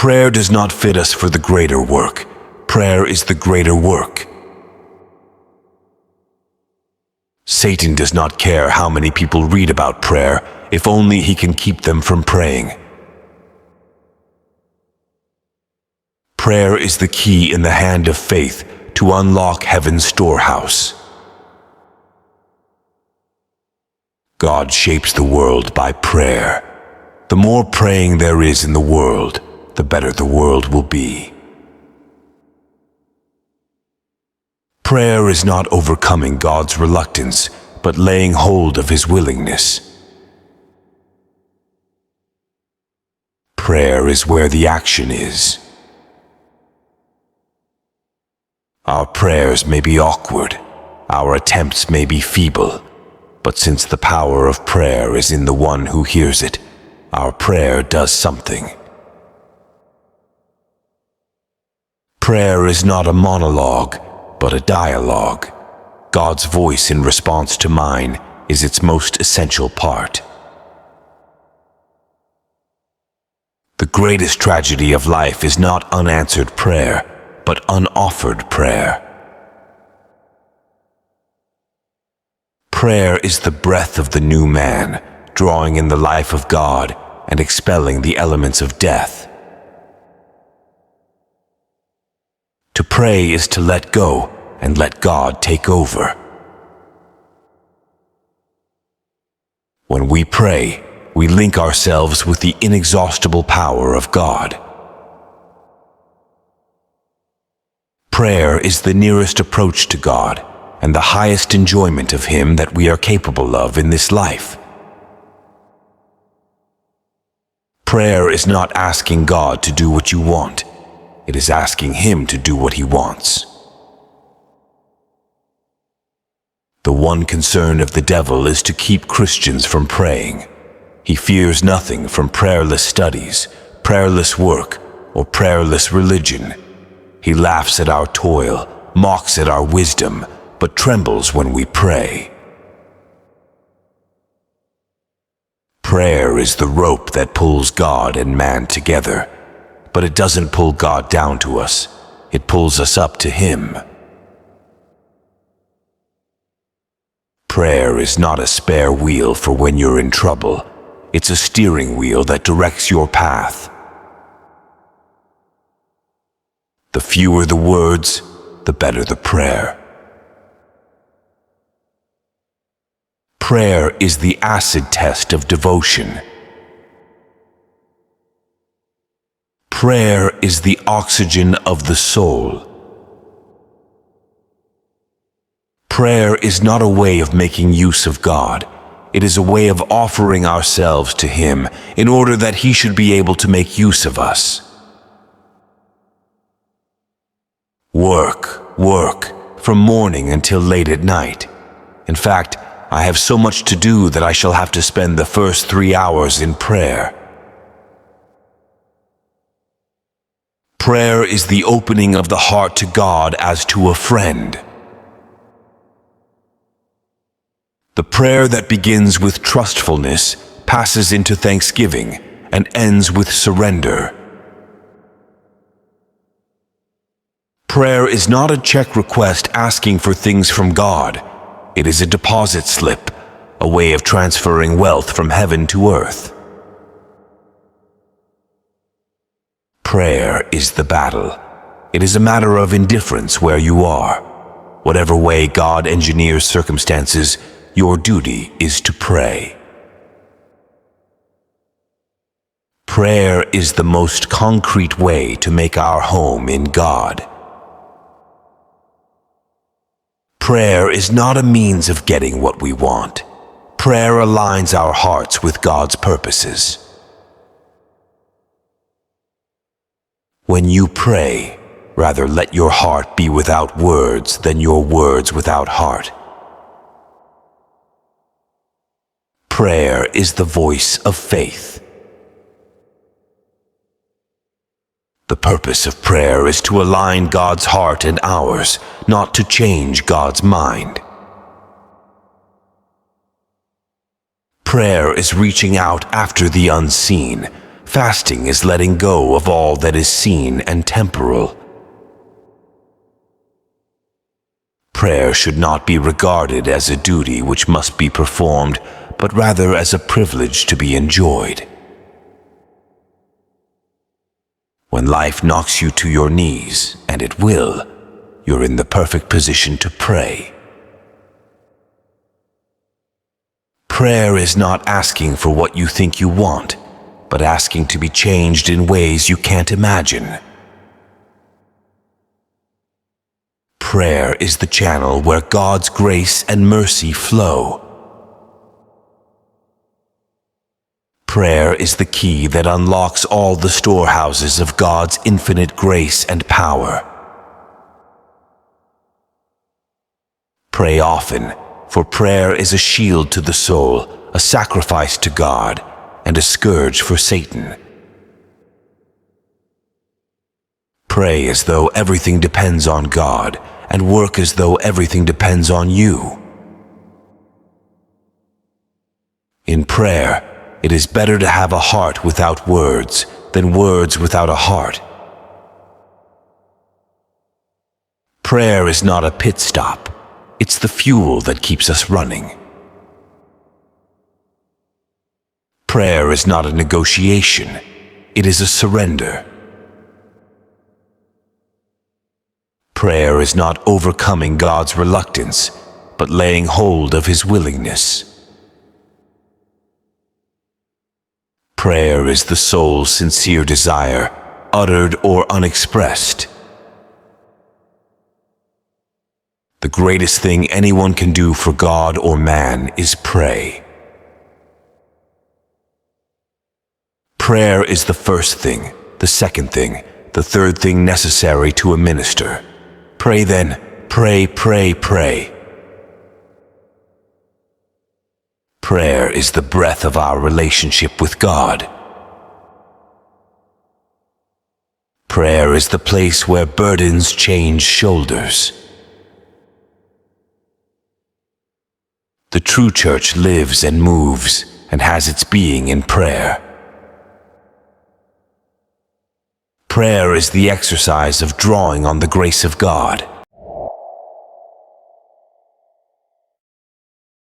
Prayer does not fit us for the greater work. Prayer is the greater work. Satan does not care how many people read about prayer, if only he can keep them from praying. Prayer is the key in the hand of faith to unlock heaven's storehouse. God shapes the world by prayer. The more praying there is in the world, the better the world will be. Prayer is not overcoming God's reluctance, but laying hold of His willingness. Prayer is where the action is. Our prayers may be awkward, our attempts may be feeble, but since the power of prayer is in the one who hears it, our prayer does something. Prayer is not a monologue, but a dialogue. God's voice in response to mine is its most essential part. The greatest tragedy of life is not unanswered prayer, but unoffered prayer. Prayer is the breath of the new man, drawing in the life of God and expelling the elements of death. To pray is to let go and let God take over. When we pray, we link ourselves with the inexhaustible power of God. Prayer is the nearest approach to God and the highest enjoyment of Him that we are capable of in this life. Prayer is not asking God to do what you want. It is asking Him to do what He wants. The one concern of the devil is to keep Christians from praying. He fears nothing from prayerless studies, prayerless work, or prayerless religion. He laughs at our toil, mocks at our wisdom, but trembles when we pray. Prayer is the rope that pulls God and man together, but it doesn't pull God down to us. It pulls us up to Him. Prayer is not a spare wheel for when you're in trouble. It's a steering wheel that directs your path. The fewer the words, the better the prayer. Prayer is the acid test of devotion. Prayer is the oxygen of the soul. Prayer is not a way of making use of God. It is a way of offering ourselves to Him in order that He should be able to make use of us. Work, work, from morning until late at night. In fact, I have so much to do that I shall have to spend the first 3 hours in prayer. Prayer is the opening of the heart to God as to a friend. The prayer that begins with trustfulness passes into thanksgiving and ends with surrender. Prayer is not a check request asking for things from God. It is a deposit slip, a way of transferring wealth from heaven to earth. Prayer is the battle. It is a matter of indifference where you are. Whatever way God engineers circumstances, your duty is to pray. Prayer is the most concrete way to make our home in God. Prayer is not a means of getting what we want. Prayer aligns our hearts with God's purposes. When you pray, rather let your heart be without words than your words without heart. Prayer is the voice of faith. The purpose of prayer is to align God's heart and ours, not to change God's mind. Prayer is reaching out after the unseen, Fasting is letting go of all that is seen and temporal. Prayer should not be regarded as a duty which must be performed, but rather as a privilege to be enjoyed. When life knocks you to your knees, and it will, you're in the perfect position to pray. Prayer is not asking for what you think you want, but asking to be changed in ways you can't imagine. Prayer is the channel where God's grace and mercy flow. Prayer is the key that unlocks all the storehouses of God's infinite grace and power. Pray often, for prayer is a shield to the soul, a sacrifice to God, and a scourge for Satan. Pray as though everything depends on God, and work as though everything depends on you. In prayer, it is better to have a heart without words than words without a heart. Prayer is not a pit stop. It's the fuel that keeps us running. Prayer is not a negotiation. It is a surrender. Prayer is not overcoming God's reluctance, but laying hold of His willingness. Prayer is the soul's sincere desire, uttered or unexpressed. The greatest thing anyone can do for God or man is pray. Prayer is the first thing, the second thing, the third thing necessary to a minister. Pray then, pray, pray, pray. Prayer is the breath of our relationship with God. Prayer is the place where burdens change shoulders. The true church lives and moves and has its being in prayer. Prayer is the exercise of drawing on the grace of God.